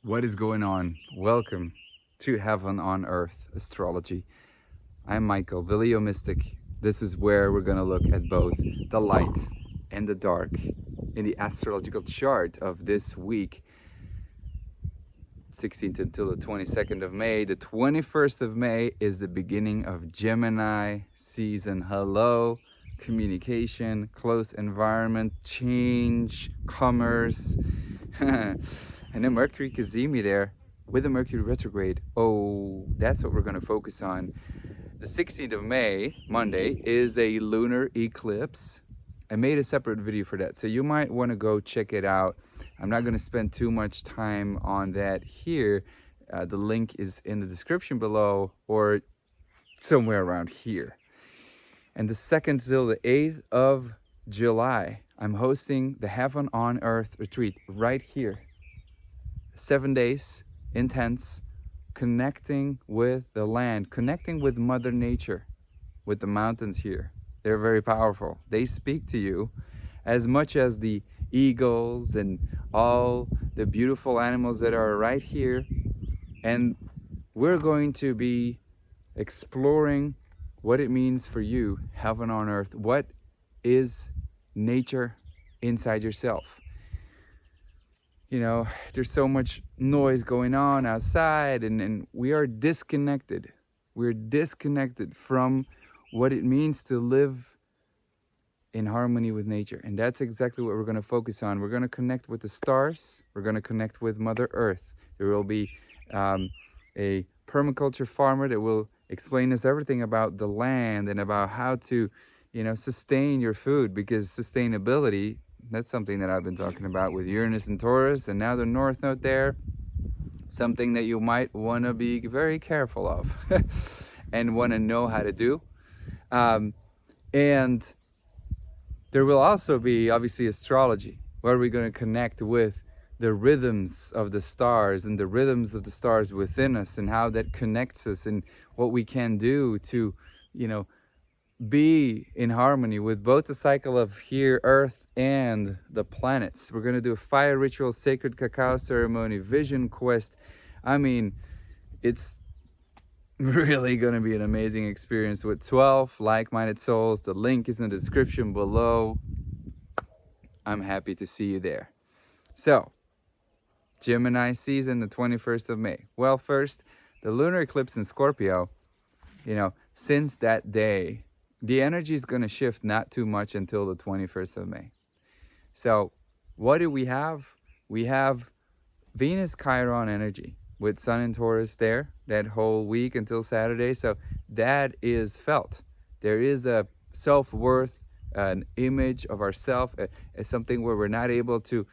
What is going on? Welcome to Heaven on Earth Astrology. I'm Michael, the Leo Mystic. This is where we're going to look at both the light and the dark in the astrological chart of this week, 16th until the 22nd of May. The 21st of May is the beginning of Gemini season. Hello, communication, close environment, change, commerce. And then Mercury Kazemi there with the Mercury retrograde. Oh, that's what we're going to focus on. The 16th of May, Monday, is a lunar eclipse. I made a separate video for that, so you might want to go check it out. I'm not going to spend too much time on that here. The link is in the description below or somewhere around here. And the 2nd till the 8th of July, I'm hosting the Heaven on Earth retreat right here. 7 days, intense, connecting with the land, connecting with Mother Nature, with the mountains here. They're very powerful. They speak to you as much as the eagles and all the beautiful animals that are right here. And we're going to be exploring what it means for you, heaven on earth. What is nature inside yourself? You know, there's so much noise going on outside, and we are disconnected. We're disconnected from what it means to live in harmony with nature. And that's exactly what we're going to focus on. We're going to connect with the stars. We're going to connect with Mother Earth. There will be a permaculture farmer that will explain us everything about the land and about how to, sustain your food, because sustainability, that's something that I've been talking about with Uranus and Taurus, and now the North Node there. Something that you might want to be very careful of and want to know how to do. And there will also be, obviously, astrology, where we're going to connect with the rhythms of the stars and the rhythms of the stars within us, and how that connects us, and what we can do to, be in harmony with both the cycle of here, Earth, and the planets. We're going to do a fire ritual, sacred cacao ceremony, vision quest. I mean, it's really going to be an amazing experience with 12 like-minded souls. The link is in the description below. I'm happy to see you there. So, Gemini season, the 21st of May. Well, first, the lunar eclipse in Scorpio, since that day, the energy is going to shift not too much until the 21st of May. So what do we have? We have Venus Chiron energy with Sun in Taurus there that whole week until Saturday. So that is felt. There is a self-worth, an image of ourself as something where we're not able to,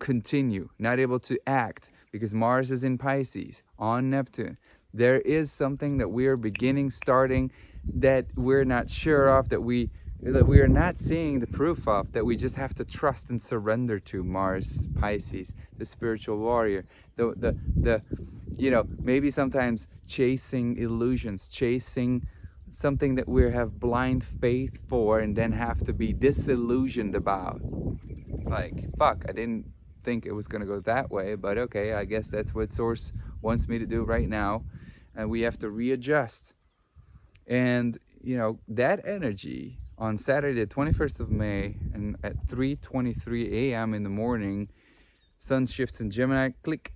continue, not able to act, because Mars is in Pisces on Neptune. There is something that we are starting, that we're not sure of, that we are not seeing the proof of, that we just have to trust and surrender to. Mars, Pisces, the spiritual warrior, the maybe sometimes chasing illusions, chasing something that we have blind faith for, and then have to be disillusioned about. Like, fuck, I didn't think it was going to go that way, but okay, I guess that's what Source wants me to do right now, and we have to readjust. And that energy on Saturday, the 21st of May, and at 3:23 a.m. in the morning, Sun shifts in Gemini, click,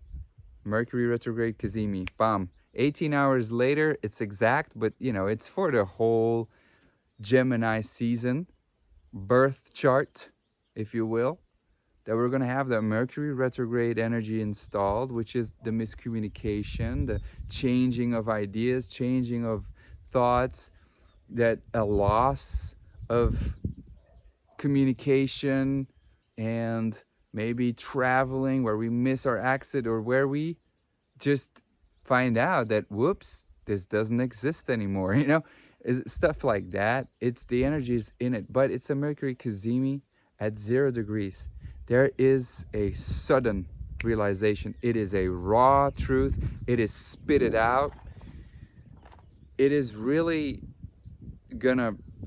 Mercury retrograde Kazemi, bam. 18 hours later, it's exact, but it's for the whole Gemini season, birth chart, if you will, that we're going to have the Mercury retrograde energy installed, which is the miscommunication, the changing of ideas, changing of thoughts, that a loss of communication, and maybe traveling where we miss our exit, or where we just find out that, whoops, this doesn't exist anymore, stuff like that. It's the energies in it, but it's a Mercury Kazemi at 0 degrees. There is a sudden realization. It is a raw truth. It is spitted out. It is really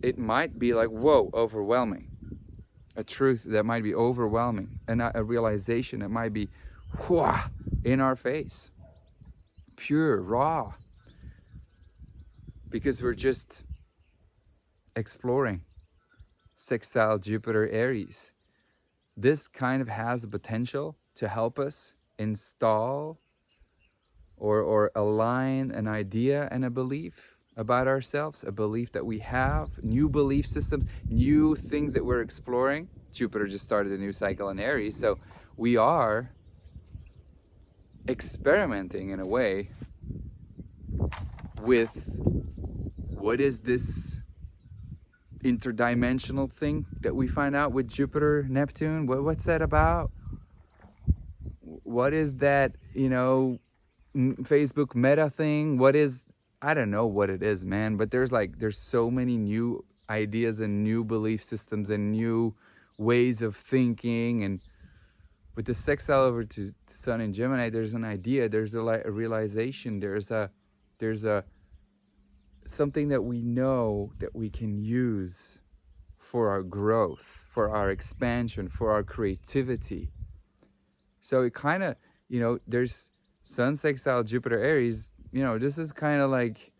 it might be like, whoa, overwhelming. A truth that might be overwhelming, and a realization that might be, whoa, in our face, pure, raw, because we're just exploring sextile Jupiter Aries. This kind of has the potential to help us install or align an idea and a belief about ourselves, a belief that we have, new belief systems, new things that we're exploring. Jupiter just started a new cycle in Aries, so we are experimenting in a way with what is this interdimensional thing that we find out with Jupiter, Neptune. What's that about? What is that, you know, Facebook meta thing? What is, I don't know what it is, man, but there's so many new ideas and new belief systems and new ways of thinking. And with the sextile over to Sun in Gemini, there's an idea, there's a realization, there's a something that we know that we can use for our growth, for our expansion, for our creativity. So it kind of, you know, there's Sun sextile Jupiter Aries, you know, this is kind of like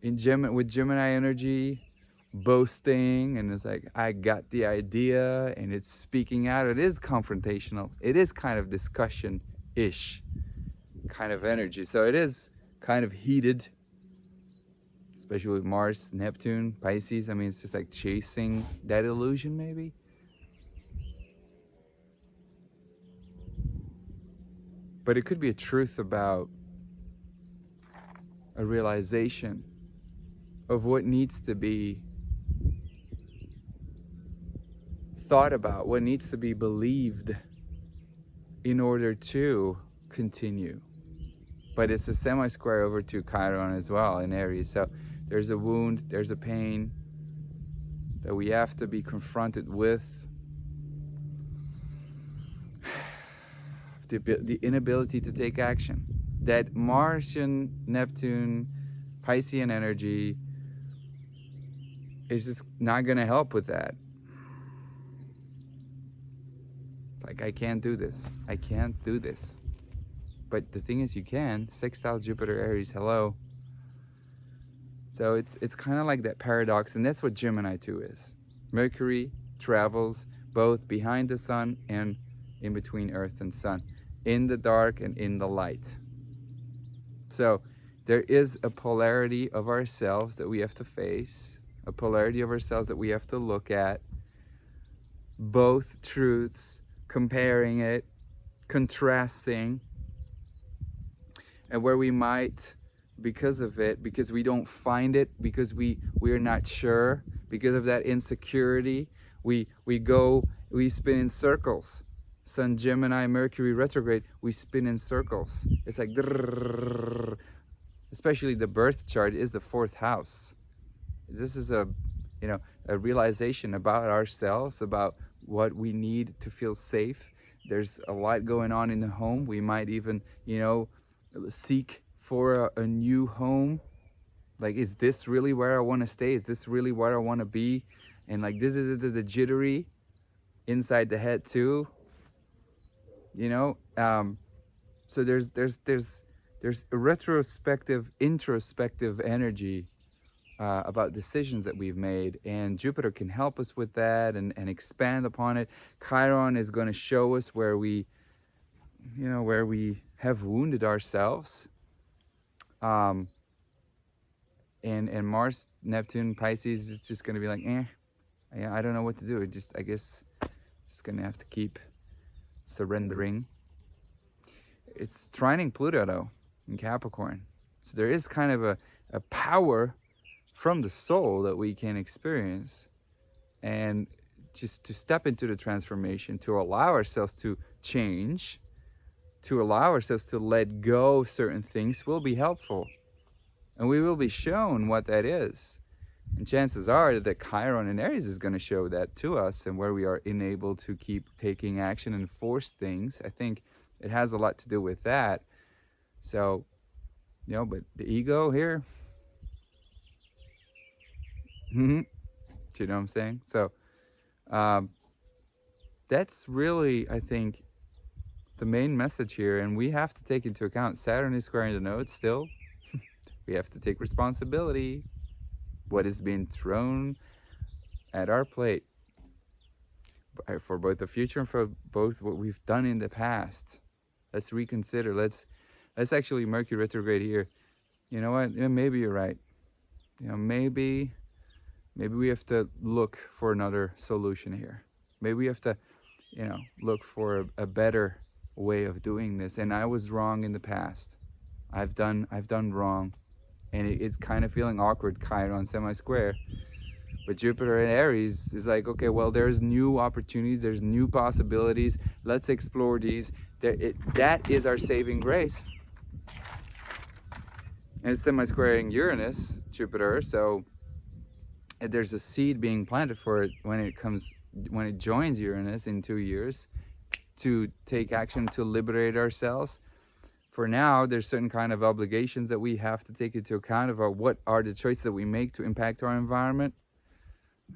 in with Gemini energy, boasting, and it's like, I got the idea, and it's speaking out. It is confrontational. It is kind of discussion-ish kind of energy. So it is kind of heated, especially with Mars, Neptune, Pisces. I mean, it's just like chasing that illusion, maybe. But it could be a truth about a realization of what needs to be thought about, what needs to be believed in order to continue. But it's a semi-square over to Chiron as well in Aries. So there's a wound, there's a pain that we have to be confronted with. The inability to take action. That Martian, Neptune, Piscean energy is just not going to help with that. Like, I can't do this. I can't do this. But the thing is, you can. Sextile Jupiter Aries, hello. So it's kind of like that paradox, and that's what Gemini too is. Mercury travels both behind the sun and in between Earth and Sun, in the dark and in the light. So there is a polarity of ourselves that we have to face, a polarity of ourselves that we have to look at, both truths, comparing it, contrasting, and where we might, because of it, because we don't find it, because we're not sure, because of that insecurity, we spin in circles. Sun, Gemini, Mercury retrograde, we spin in circles. It's like, especially the birth chart is the 4th house. This is a realization about ourselves, about what we need to feel safe. There's a lot going on in the home. We might even, seek for a new home. Like, is this really where I want to stay? Is this really where I want to be? And like, this is the jittery inside the head too. So there's a retrospective, introspective energy about decisions that we've made, and Jupiter can help us with that and expand upon it. Chiron is going to show us where we have wounded ourselves. And Mars, Neptune, Pisces is just going to be like, I don't know what to do. I guess just going to have to keep surrendering. It's trining Pluto though in Capricorn, so there is kind of a power from the soul that we can experience, and just to step into the transformation, to allow ourselves to change, to allow ourselves to let go of certain things will be helpful, and we will be shown what that is. And chances are that Chiron in Aries is going to show that to us, and where we are enabled to keep taking action and force things. I think it has a lot to do with that. So, but the ego here, do you know what I'm saying? So, that's really, I think, the main message here, and we have to take into account Saturn is squaring the node still. We have to take responsibility. What is being thrown at our plate for both the future and for both what we've done in the past. Let's reconsider. Let's actually Mercury retrograde here. You know what? Yeah, maybe you're right. You know, maybe we have to look for another solution here. Maybe we have to, you know, look for a better way of doing this. And I was wrong in the past. I've done wrong, and it's kind of feeling awkward, Chiron semi-square. But Jupiter in Aries is like, okay, well, there's new opportunities, there's new possibilities. Let's explore these. That is our saving grace. And it's semi-squaring Uranus, Jupiter, so there's a seed being planted for it when it joins Uranus in 2 years to take action to liberate ourselves. For now, there's certain kind of obligations that we have to take into account about what are the choices that we make to impact our environment.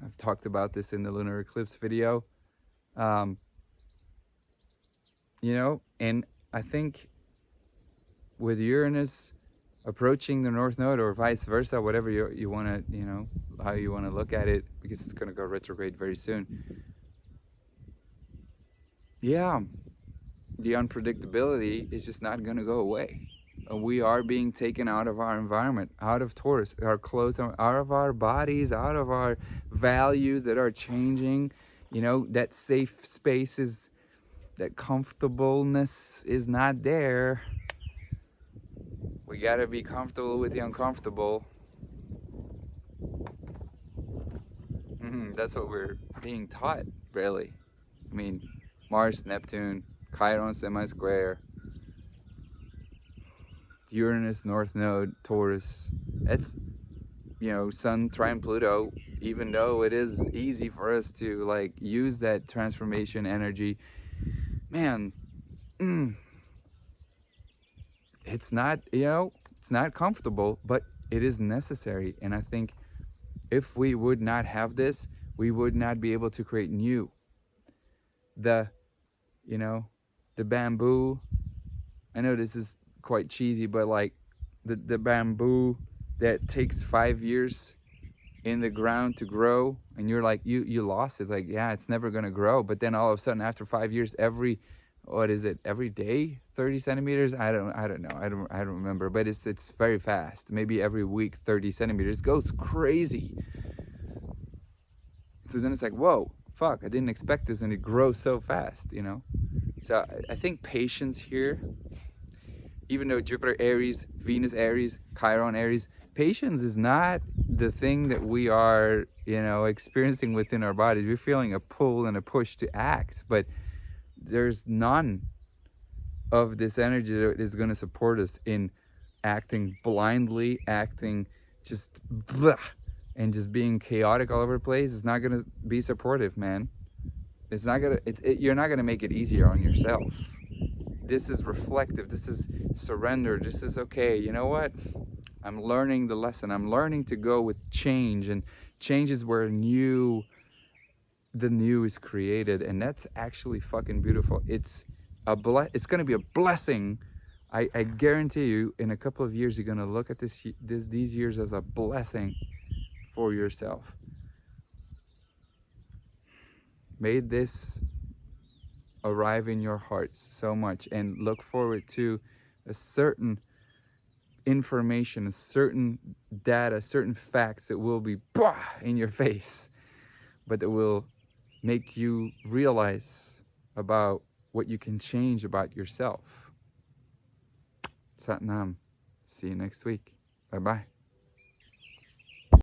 I've talked about this in the lunar eclipse video. You know, and I think with Uranus approaching the North Node, or vice versa, whatever you want to, you know, how you want to look at it, because it's going to go retrograde very soon. Yeah, the unpredictability is just not going to go away. We are being taken out of our environment, out of Taurus, our clothes, out of our bodies, out of our values that are changing. You know, that safe space is, that comfortableness is not there. We gotta be comfortable with the uncomfortable. That's what we're being taught, really. I mean, Mars, Neptune, Chiron semi-square, Uranus, North Node, Taurus. That's, you know, Sun, Trine, Pluto, even though it is easy for us to like use that transformation energy, man, it's not, you know, it's not comfortable, but it is necessary. And I think if we would not have this, we would not be able to create new. You know, the bamboo, I know this is quite cheesy, but like the bamboo that takes 5 years in the ground to grow, and you're like, you lost it. Like, yeah, it's never gonna grow. But then all of a sudden, after 5 years, every day 30 centimeters, I don't know, I don't remember, but it's very fast. Maybe every week 30 centimeters. It goes crazy. So then it's like, whoa, fuck, I didn't expect this, and it grows so fast, you know. So I think patience here, even though Jupiter Aries, Venus Aries, Chiron Aries, patience is not the thing that we are, you know, experiencing within our bodies. We're feeling a pull and a push to act, but there's none of this energy that is going to support us in acting blindly, acting just blah, and just being chaotic all over the place. It's not going to be supportive, man. It's not going to, you're not going to make it easier on yourself. This is reflective. This is surrender. This is, okay, you know what? I'm learning the lesson. I'm learning to go with change, and change is where the new is created, and that's actually fucking beautiful. It's going to be a blessing. I guarantee you, in a couple of years, you're going to look at these years as a blessing for yourself. May this arrive in your hearts so much, and look forward to a certain information, a certain data, certain facts that will be in your face, but that will make you realize about what you can change about yourself. Sat Nam. See you next week. Bye-bye.